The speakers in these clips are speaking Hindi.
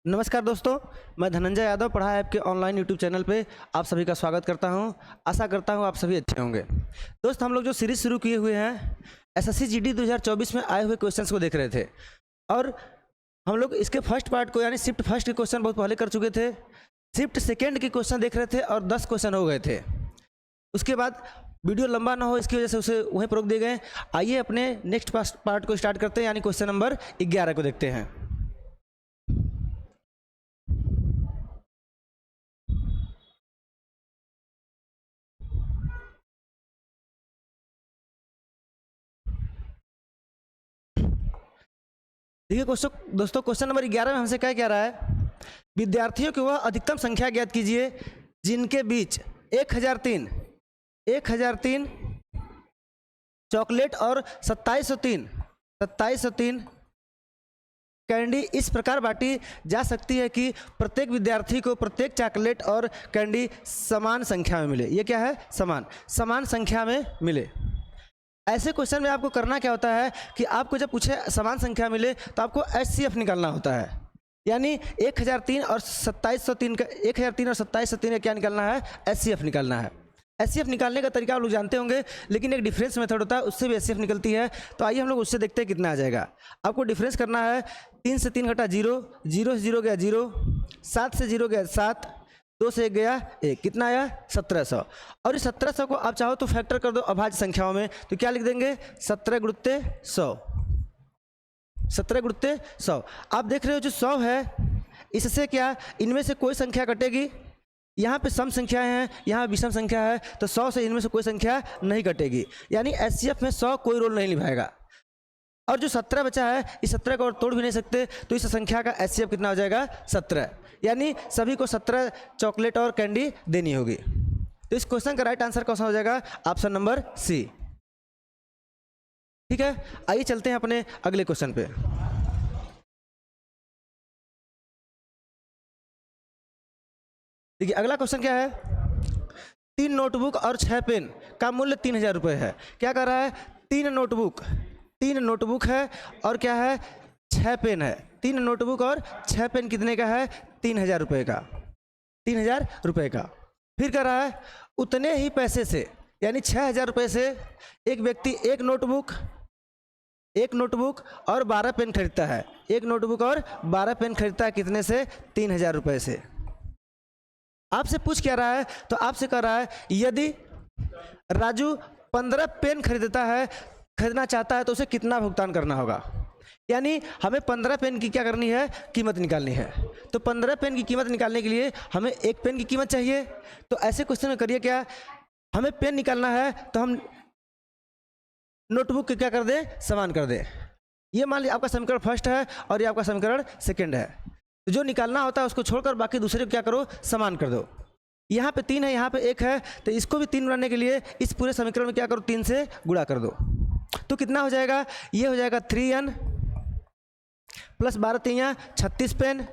नमस्कार दोस्तों, मैं धनंजय यादव पढ़ा ऐप के ऑनलाइन यूट्यूब चैनल पे आप सभी का स्वागत करता हूं। आशा करता हूं आप सभी अच्छे होंगे। दोस्त, हम लोग जो सीरीज़ शुरू किए हुए हैं एसएससी जीडी 2024 में आए हुए क्वेश्चंस को देख रहे थे और हम लोग इसके फर्स्ट पार्ट को यानी शिफ्ट फर्स्ट के क्वेश्चन बहुत पहले कर चुके थे। शिफ्ट सेकेंड के क्वेश्चन देख रहे थे और 10 क्वेश्चन हो गए थे। उसके बाद वीडियो लंबा ना हो इसकी वजह से उसे वहीं पर रोक दिए गए। आइए अपने नेक्स्ट पार्ट को स्टार्ट करते हैं, यानी क्वेश्चन नंबर 11 को देखते हैं। देखिए दोस्तों, क्वेश्चन नंबर 11 में हमसे क्या कह रहा है, विद्यार्थियों की वह अधिकतम संख्या ज्ञात कीजिए जिनके बीच 1003 चॉकलेट और 2703 कैंडी इस प्रकार बांटी जा सकती है कि प्रत्येक विद्यार्थी को प्रत्येक चॉकलेट और कैंडी समान संख्या में मिले। ये क्या है? समान संख्या में मिले। ऐसे क्वेश्चन में आपको करना क्या होता है कि आपको जब पूछे समान संख्या मिले तो आपको HCF निकालना होता है, यानी 1003 और 2703 का 1003 और 2703 का क्या निकालना है? HCF निकालना है। HCF निकालने का तरीका आप लोग जानते होंगे, लेकिन एक डिफरेंस मेथड होता है, उससे भी HCF निकलती है। तो आइए हम लोग उससे देखते हैं कितना आ जाएगा। आपको डिफरेंस करना है। 3 से 3 घटा 0, 0 से 0 गया 0, 7 से 0 गया 7, 2 से 1 गया 1, कितना आया? 1700। और इस 1700 को आप चाहो तो फैक्टर कर दो अभाज्य संख्याओं में, तो क्या लिख देंगे? 17 गुणित 100। 17 गुणित 100। आप देख रहे हो जो 100 है, इससे क्या इनमें से कोई संख्या कटेगी? यहाँ पे सम संख्याएं हैं, यहाँ विषम संख्या है, तो 100 से इनमें से कोई संख्या नहीं कटेगी, यानी HCF में 100 कोई रोल नहीं निभाएगा। और जो 17 बचा है, इस 17 को और तोड़ भी नहीं सकते, तो इस संख्या का HCF कितना हो जाएगा? 17, यानी सभी को 17 चॉकलेट और कैंडी देनी होगी। तो इस क्वेश्चन का राइट आंसर कौन सा हो जाएगा? Option number C. ठीक है, आइए चलते हैं अपने अगले क्वेश्चन पे। देखिए अगला क्वेश्चन क्या है, 3 नोटबुक और 6 पेन का मूल्य 3000 रुपये है। क्या कर रहा है? 3 नोटबुक है और क्या है? 6 पेन है। 3 नोटबुक और 6 पेन कितने का है? 3000 रुपये का। 3000 रुपये का। फिर कर रहा है उतने ही पैसे से, यानी 6000 रुपये से एक व्यक्ति एक नोटबुक और 12 पेन खरीदता है। एक नोटबुक और 12 पेन खरीदता है कितने से? 3000 रुपये से। आपसे पूछ क्या रहा है? तो आपसे कह रहा है यदि राजू 15 पेन खरीदना चाहता है तो उसे कितना भुगतान करना होगा। यानी हमें 15 पेन की क्या करनी है? कीमत निकालनी है। तो 15 पेन की कीमत निकालने के लिए हमें एक पेन की कीमत चाहिए। तो ऐसे क्वेश्चन में करिए क्या, हमें पेन निकालना है तो हम नोटबुक के क्या कर दें? समान कर दें। ये मान लीजिए आपका समीकरण फर्स्ट है और ये आपका समीकरण सेकेंड है। तो जो निकालना होता है उसको छोड़कर बाकी दूसरे को क्या करो? समान कर दो। यहाँ पे 3 है, यहाँ पे 1 है, तो इसको भी 3 बनाने के लिए इस पूरे समीकरण में क्या करो? 3 से गुणा कर दो। तो कितना हो जाएगा? ये हो जाएगा 3n प्लस 12 3 36 पेन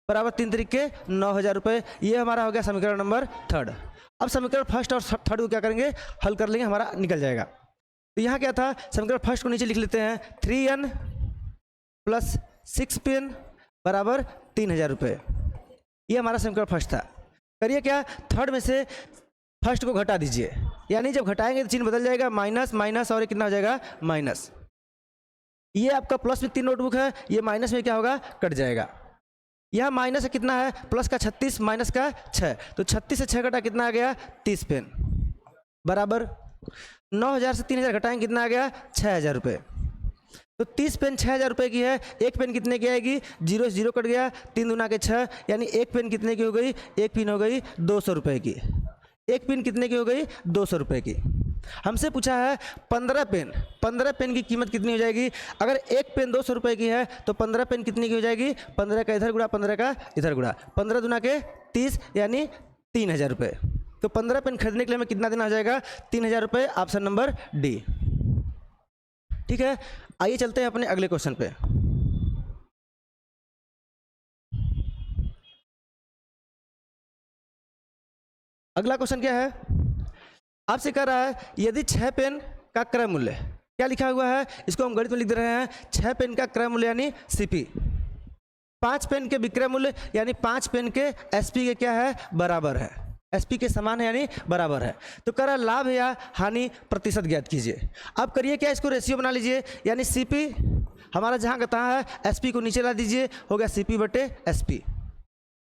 बराबर 3 तरीके 9000 रुपये। ये हमारा हो गया समीकरण नंबर 3। अब समीकरण फर्स्ट और थर्ड को क्या करेंगे? हल कर लेंगे, हमारा निकल जाएगा। तो यहाँ क्या था? समीकरण फर्स्ट को नीचे लिख लेते हैं, 3n प्लस 6 पेन बराबर 3000 रुपये। ये हमारा समीकरण फर्स्ट था। करिए क्या, थर्ड में से फर्स्ट को घटा दीजिए, यानी जब घटाएंगे तो चिन्ह बदल जाएगा, माइनस माइनस और ये कितना हो जाएगा? माइनस। ये आपका प्लस में 3 नोटबुक है, ये माइनस में क्या होगा? कट जाएगा। यह माइनस है कितना है? प्लस का 36 माइनस का 6, तो 36 से 6 घटा कितना आ गया? 30 पेन बराबर 9000 से 3000 घटाएंगे कितना आ गया? 6000 रुपये। तो 30 पेन 6000 रुपये की है। एक पेन कितने की आएगी? 0 से 0 कट गया, 3 दूना के 6, यानी एक पेन कितने की हो गई? एक पेन हो गई 200 रुपये की। एक पेन कितने की हो गई? 200 रुपये की। हमसे पूछा है 15 पेन की कीमत कितनी हो जाएगी? अगर एक पेन 200 रुपये की है तो 15 पेन कितनी की हो जाएगी? 15 का इधर गुणा 15 का इधर गुणा, 15 दूना के 30, यानी 3000 रुपये। तो 15 पेन खरीदने के लिए हमें कितना देना हो जाएगा? 3000 रुपये। Option number D. ठीक है, आइए चलते हैं अपने अगले क्वेश्चन पे। अगला क्वेश्चन क्या है? आपसे कह रहा है यदि 6 पेन का क्रय मूल्य, क्या लिखा हुआ है इसको हम गणित में लिख दे रहे हैं, 6 पेन का क्रय मूल्य यानी CP 5 पेन के विक्रय मूल्य यानी 5 पेन के एसपी के क्या है, बराबर है, एसपी के समान है यानी बराबर है। तो कह रहा लाभ या हानि प्रतिशत ज्ञात कीजिए। अब करिए क्या, इसको रेशियो बना लीजिए, यानी सीपी हमारा जहाँ का तहाँ है, एसपी को नीचे ला दीजिए, हो गया सीपी बटे एसपी।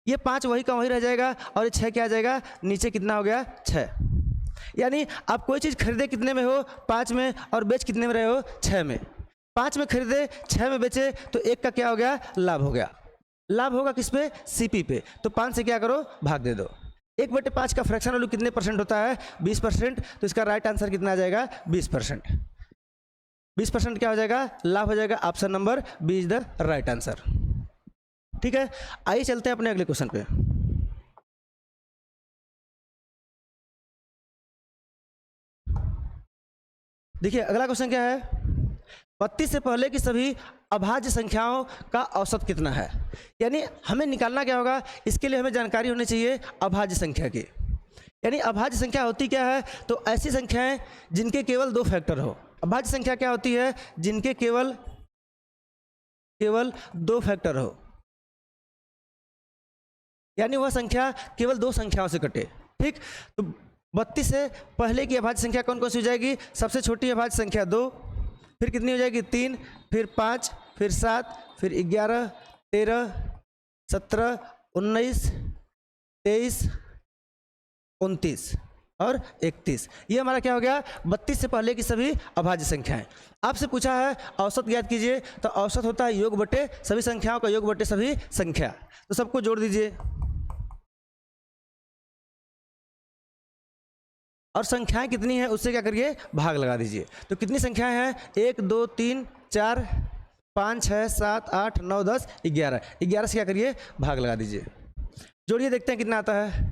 ये 5 वही का वही रह जाएगा और ये 6 क्या आ जाएगा, नीचे कितना हो गया 6। यानी आप कोई चीज़ खरीदे कितने में हो, 5 में, और बेच कितने में रहे हो, 6 में। 5 में खरीदे 6 में बेचे तो 1 का क्या हो गया, लाभ हो गया। लाभ होगा किस पे, सीपी पे। तो 5 से क्या करो, भाग दे दो। 1/5 का फ्रैक्शन वैल्यू कितने परसेंट होता है, 20%। तो इसका राइट आंसर कितना आ जाएगा, 20%। 20% क्या हो जाएगा, लाभ हो जाएगा। Option number B is the right answer. ठीक है, आइए चलते हैं अपने अगले क्वेश्चन पे। देखिए अगला क्वेश्चन क्या है, 32 से पहले की सभी अभाज्य संख्याओं का औसत कितना है। यानी हमें निकालना क्या होगा, इसके लिए हमें जानकारी होनी चाहिए अभाज्य संख्या की। यानी अभाज्य संख्या होती क्या है, तो ऐसी संख्याएं जिनके केवल 2 फैक्टर हो। अभाज्य संख्या क्या होती है, जिनके केवल 2 फैक्टर हो, यानी वह संख्या केवल 2 संख्याओं से कटे। ठीक, तो 32 से पहले की अभाज्य संख्या कौन कौन सी हो जाएगी, सबसे छोटी अभाज्य संख्या 2, फिर कितनी हो जाएगी 3, फिर 5, फिर 7, फिर 11, 13, 17, 19, 23, 29 और 31। ये हमारा क्या हो गया, 32 से पहले की सभी अभाज्य संख्याएं। आपसे पूछा है औसत ज्ञात कीजिए, तो औसत होता है योग बटे सभी संख्याओं का योग बटे सभी संख्या। तो सबको जोड़ दीजिए और संख्याएं कितनी है उससे क्या करिए, भाग लगा दीजिए। तो कितनी संख्याएं हैं, 1 2 3 4 5 6 7 8 9 10 11। 11 से क्या करिए, भाग लगा दीजिए। जोड़िए देखते हैं कितना आता है।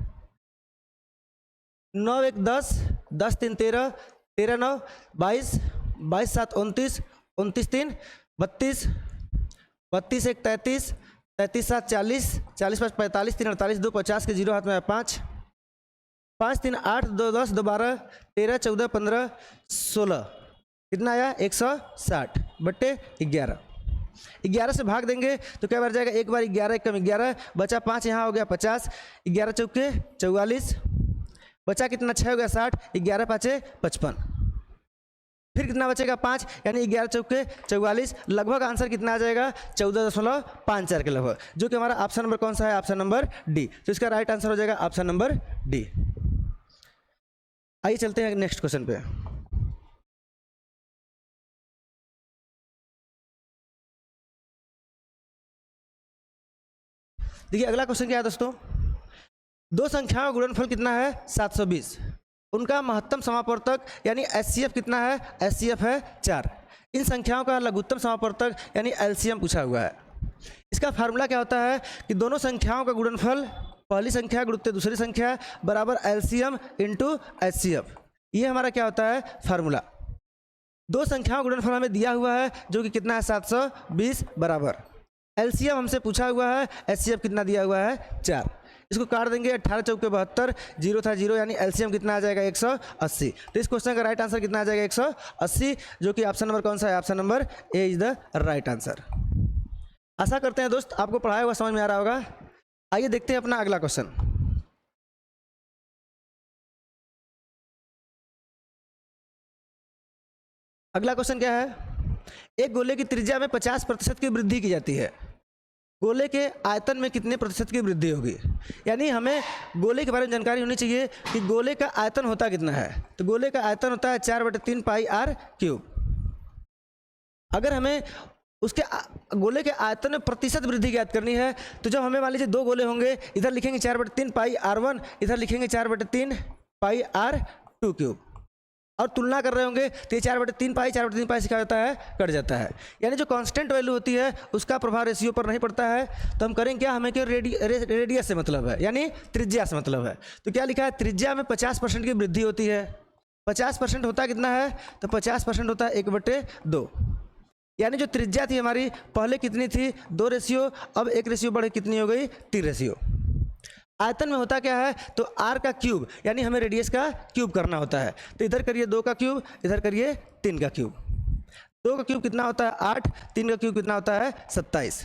9 1 10, 10 3 13, 13 9 22, 22 7 29, 29 3 32, 32 1 33, 33 7 40, 40 5 45, 3 48, 2 50 के 0 हाथ में 5, 5 3 8 2 10 2 12 13 14 15 16, कितना आया 160 बट्टे 11। 11 से भाग देंगे तो क्या बच जाएगा, एक बार 11 कम 11 बचा 5, यहाँ हो गया 50, 11 चौके 44, बचा कितना 6 हो गया 60, 11 पाँचे 55, फिर कितना बचेगा 5, यानी 11 चौके 44। लगभग आंसर कितना आ जाएगा, 14.54 के लगभग, जो कि हमारा ऑप्शन नंबर कौन सा है, ऑप्शन नंबर डी। तो इसका राइट आंसर हो जाएगा ऑप्शन नंबर डी। आइए चलते हैं नेक्स्ट क्वेश्चन पे। देखिए अगला क्वेश्चन क्या है दोस्तों, 2 संख्याओं का गुणनफल कितना है 720, उनका महत्तम समापवर्तक यानी एचसीएफ कितना है, एचसीएफ है 4। इन संख्याओं का लघुत्तम समापवर्तक यानी एलसीएम पूछा हुआ है। इसका फार्मूला क्या होता है कि दोनों संख्याओं का गुणनफल, पहली संख्या गुणित दूसरी संख्या बराबर एलसीएम इंटू एचसीएफ। ये हमारा क्या होता है फार्मूला। 2 संख्याओं का गुणनफल हमें दिया हुआ है जो कि कितना है 720 बराबर एलसीएम हमसे पूछा हुआ है, एचसीएफ कितना दिया हुआ है 4। इसको काट देंगे, 18 चौके 72, 0 था 0, यानी एलसीएम कितना आ जाएगा 180। तो इस क्वेश्चन का राइट आंसर कितना आ जाएगा 180, जो कि ऑप्शन नंबर कौन सा है, option number A is the right answer. आशा करते हैं दोस्त आपको पढ़ाया हुआ समझ में आ रहा होगा। आइए देखते हैं अपना अगला क्वेश्चन। अगला क्वेश्चन क्या है, एक गोले की त्रिज्या में 50% की वृद्धि की जाती है, गोले के आयतन में कितने प्रतिशत की वृद्धि होगी। यानी हमें गोले के बारे में जानकारी होनी चाहिए कि गोले का आयतन होता कितना है। तो गोले का आयतन होता है 4/3 पाई आर क्यूब। अगर हमें उसके गोले के आयतन में प्रतिशत वृद्धि ज्ञात करनी है, तो जब हमें मान लीजिए 2 गोले होंगे, इधर लिखेंगे 4/3 पाई R1, इधर लिखेंगे 4/3 पाई R2 क्यूब, और तुलना कर रहे होंगे तो ये 4/3 पाई 4/3 पाई से क्या होता है, कट जाता है। यानी जो कांस्टेंट वैल्यू होती है उसका प्रभाव रेशियो पर नहीं पड़ता है। तो हम करेंगे क्या, हमें क्यों रेडियस से मतलब है, यानी त्रिज्या से मतलब है। तो क्या लिखा है, त्रिज्या में 50% की वृद्धि होती है। 50% होता कितना है, तो 50% होता है 1/2। यानी जो त्रिज्या थी हमारी पहले कितनी थी, 2 रेशियो, अब 1 रेशियो बढ़े कितनी हो गई, 3 रेशियो। आयतन में होता क्या है, तो r का क्यूब, यानी हमें रेडियस का क्यूब करना होता है। तो इधर करिए 2 का क्यूब, इधर करिए 3 का क्यूब। 2 का क्यूब कितना होता है 8, 3 का क्यूब कितना होता है 27।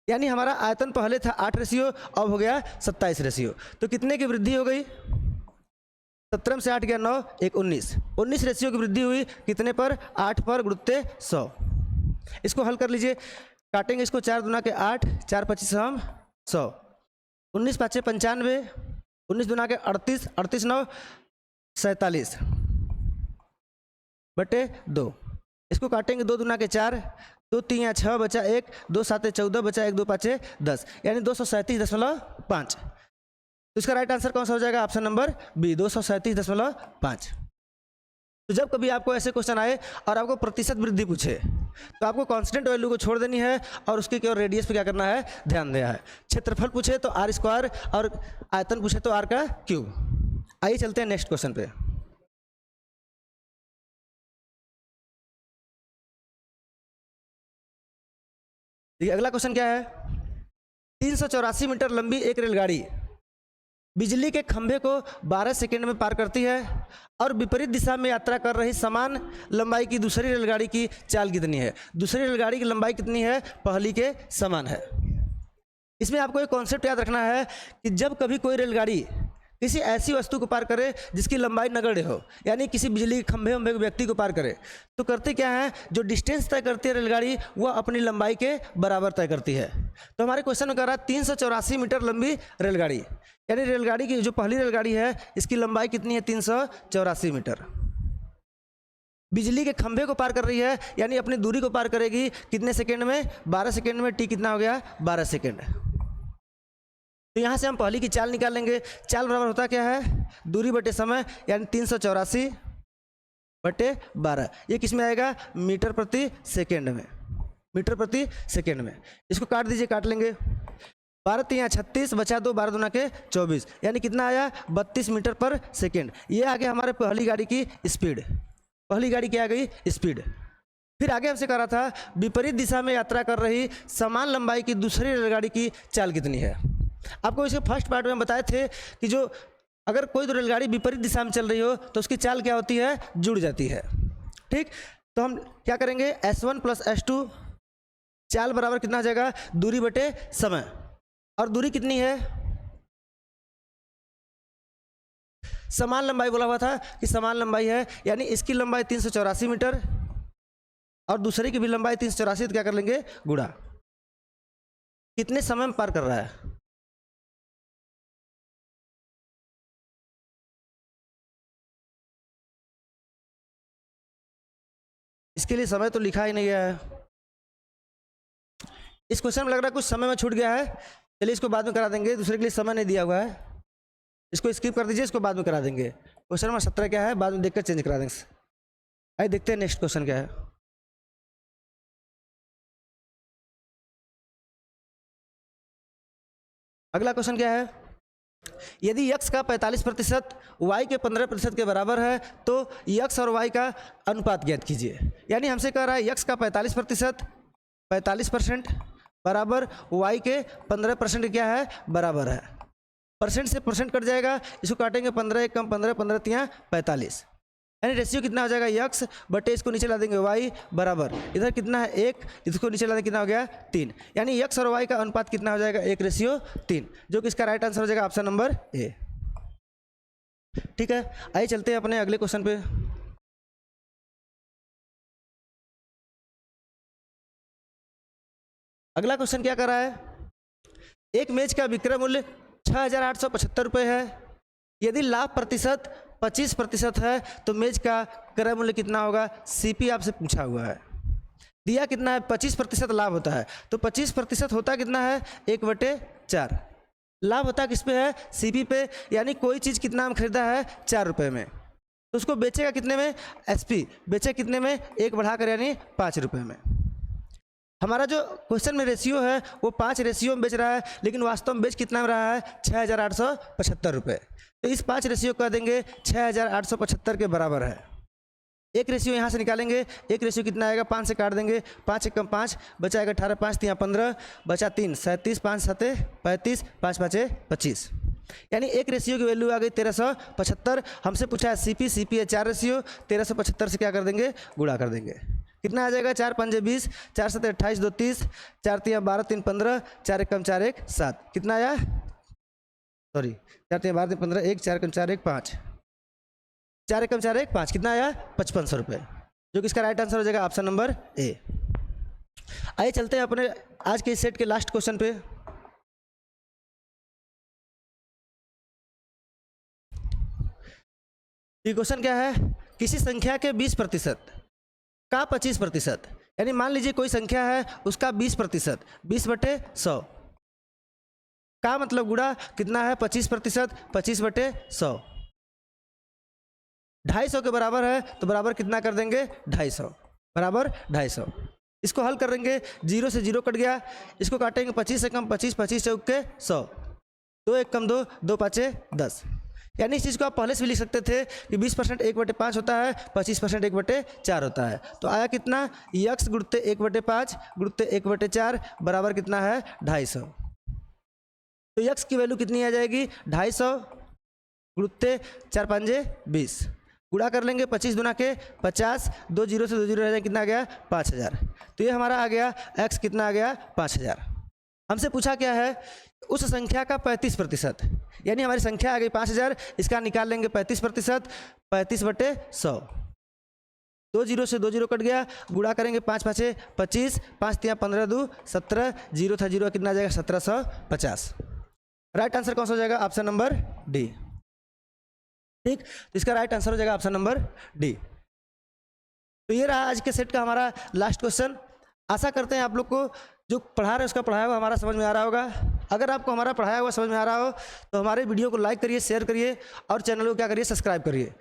यानी हमारा आयतन पहले था 8 रेशियो, अब हो गया 27 रेशियो। तो कितने की वृद्धि हो गई? 17 से 8 गया 9, 1 19, 19 रेशियो की वृद्धि हुई कितने पर? 8 पर गुणुत्ते 100। इसको हल कर लीजिए, काटेंगे इसको 4 दूना के 8, 4 25 हम 100, 19 5 95, 19 दूना के 38, 38 9 47 बटे 2। इसको काटेंगे 2 दूना के 4, 2 3 या 6 बचा 1, 2 7 14 बचा 1, 2 5 10, यानी 237.5। तो इसका राइट आंसर कौन सा हो जाएगा? Option number B, 237.5। तो जब कभी आपको ऐसे क्वेश्चन आए और आपको प्रतिशत वृद्धि पूछे तो आपको कांस्टेंट वैल्यू को छोड़ देनी है और उसके केवल रेडियस पे क्या करना है? ध्यान देना है। क्षेत्रफल पूछे तो आर स्क्वायर और आयतन पूछे तो आर का क्यूब। आइए चलते हैं नेक्स्ट क्वेश्चन पे। देखिए अगला क्वेश्चन क्या है? 384 मीटर लंबी एक रेलगाड़ी बिजली के खंभे को 12 सेकंड में पार करती है और विपरीत दिशा में यात्रा कर रही समान लंबाई की दूसरी रेलगाड़ी की चाल कितनी है? दूसरी रेलगाड़ी की लंबाई कितनी है? पहली के समान है। इसमें आपको एक कॉन्सेप्ट याद रखना है कि जब कभी कोई रेलगाड़ी किसी ऐसी वस्तु को पार करे जिसकी लंबाई नगण्य हो, यानी किसी बिजली के खंभे वंभे व्यक्ति को पार करे, तो करते क्या है? जो डिस्टेंस तय करती है रेलगाड़ी वह अपनी लंबाई के बराबर तय करती है। तो हमारे क्वेश्चन में कह रहा है 384 मीटर लंबी रेलगाड़ी, यानी रेलगाड़ी की जो पहली रेलगाड़ी है इसकी लंबाई कितनी है? 384 मीटर। बिजली के खंभे को पार कर रही है, यानी अपनी दूरी को पार करेगी कितने सेकेंड में? 12 सेकेंड में। टी कितना हो गया? 12 सेकेंड। तो यहाँ से हम पहली की चाल निकालेंगे। चाल बराबर होता क्या है? दूरी बटे समय, यानी 384 बटे 12। ये किस में आएगा? मीटर प्रति सेकेंड में। मीटर प्रति सेकेंड में। इसको काट दीजिए, काट लेंगे। 12 3 36 बचा 2, 12 दूना के 24, यानी कितना आया? 32 मीटर पर सेकेंड। ये आ गया हमारे पहली गाड़ी की स्पीड। पहली गाड़ी की आ गई स्पीड। फिर आगे हमसे कह रहा था विपरीत दिशा में यात्रा कर रही समान लंबाई की दूसरी रेलगाड़ी की चाल कितनी है? आपको इसके फर्स्ट पार्ट में बताए थे कि जो अगर कोई तो रेलगाड़ी विपरीत दिशा में चल रही हो तो उसकी चाल क्या होती है? जुड़ जाती है। ठीक, तो हम क्या करेंगे? S1 + S2 चाल बराबर कितना हो जाएगा? दूरी बटे समय। और दूरी कितनी है? समान लंबाई बोला हुआ था कि समान लंबाई है, यानी इसकी लंबाई 384 मीटर और दूसरे की भी लंबाई 384, तो क्या कर लेंगे? गुणा। कितने समय में पार कर रहा है? इसके लिए समय तो लिखा ही नहीं गया है। इस क्वेश्चन में लग रहा है कुछ समय में छूट गया है। चलिए इसको बाद में करा देंगे, दूसरे के लिए समय नहीं दिया हुआ है। इसको स्किप कर दीजिए, इसको बाद में करा देंगे। क्वेश्चन नंबर 17 क्या है? बाद में देखकर चेंज करा देंगे। आइए देखते हैं नेक्स्ट क्वेश्चन क्या है। अगला क्वेश्चन क्या है? यदि x का 45% y के 15% के बराबर है तो x और y का अनुपात ज्ञात कीजिए। यानी हमसे कह रहा है x का 45% बराबर y के 15% क्या है? बराबर है। परसेंट से परसेंट कट जाएगा, इसको काटेंगे 15 1 कम 15, 15 3 45, यानी रेशियो कितना हो जाएगा? x बटे इसको नीचे ला देंगे y बराबर इधर कितना है? 1, इसको नीचे ला देंगे कितना हो गया? 3, यानी x और y का अनुपात कितना हो जाएगा? 1:3, जो कि इसका राइट आंसर हो जाएगा ऑप्शन नंबर ए। ठीक है, आइए चलते हैं अपने अगले क्वेश्चन पे। अगला क्वेश्चन क्या कर रहा है? एक मेज का विक्रय मूल्य 6,875 रुपये है। यदि लाभ प्रतिशत 25% है तो मेज का क्रय मूल्य कितना होगा? सीपी आपसे पूछा हुआ है। दिया कितना है? 25% लाभ होता है, तो 25% होता कितना है? 1/4। लाभ होता किस पे है? सीपी पे, यानी कोई चीज़ कितना हम खरीदा है? 4 रुपये में, तो उसको बेचेगा कितने में? एसपी बेचे कितने में? 1 बढ़ाकर, यानी 5 रुपये में। हमारा जो क्वेश्चन में रेशियो है वो 5 रेशियो में बेच रहा है, लेकिन वास्तव में बेच कितना में रहा है? 6,875 रुपये। तो इस 5 रेशियो कर देंगे 6,875 के बराबर है। एक रेशियो यहाँ से निकालेंगे, एक रेशियो कितना आएगा? 5 से काट देंगे, 5 1 कम 5 बचाएगा 18, 5 3 15 बचा 3 37, 5 7 35, 5 5 25, यानी एक रेशियो की वैल्यू आ गई 1375। हमसे पूछा है सीपी, सीपी है 4 रेशियो, 1375 से क्या कर देंगे? गुणा कर देंगे। कितना आ जाएगा, 4 पंजे 20, 4 7 28, 2 30, 4 3 12, 3 15, 4 1 कम 4 1 7, कितना आया, सॉरी 4 3 12 3 15, 1 4 कम 4 1 5, 4 1 कम 4 1 5, कितना आया 5500 रुपये, जो कि इसका राइट आंसर हो जाएगा ऑप्शन नंबर ए। आइए चलते हैं अपने आज के इस सेट के लास्ट क्वेश्चन पे। ये क्वेश्चन क्या है, किसी संख्या के 20% का 25%, यानी मान लीजिए कोई संख्या है उसका 20%, 20/100 का मतलब गुणा कितना है 25%, 25/100, 250 के बराबर है, तो बराबर कितना कर देंगे 250, बराबर 250। इसको हल करेंगे, 0 से 0 कट गया, इसको काटेंगे 25 से कम 25, 25 चौक के 100, 2 1 कम 2, 2 5 10, यानी इस चीज़ को आप पहले से भी लिख सकते थे कि 20% 1/5 होता है, 25% 1/4 होता है। तो आया कितना, x गुणते 1/5 गुणते 1/4 बराबर कितना है 250। तो x की वैल्यू कितनी आ जाएगी 250 गुणते 4 पंजे 20, गुणा कर लेंगे 25 दूना के 50, 2 0 से 2 0 रह जाए, कितना आ गया 5000। तो ये हमारा आ गया x कितना आ गया 5000। हमसे पूछा क्या है, उस संख्या का 35%, यानी हमारी संख्या आ गई 5000, इसका निकाल लेंगे 35%, 35/100, 2 0 से 2 0 कट गया, गुणा करेंगे 5 5 25, 5 3 15 2 17, 0 था 0, कितना आ जाएगा 1750। राइट आंसर कौन सा हो जाएगा, ऑप्शन नंबर डी। ठीक, तो इसका राइट आंसर हो जाएगा ऑप्शन नंबर डी। तो ये रहा आज के सेट का हमारा लास्ट क्वेश्चन। आशा करते हैं आप लोग को जो पढ़ा रहे हैं उसका पढ़ाया हुआ हमारा समझ में आ रहा होगा। अगर आपको हमारा पढ़ाया हुआ समझ में आ रहा हो तो हमारे वीडियो को लाइक करिए, शेयर करिए और चैनल को क्या करिए, सब्सक्राइब करिए।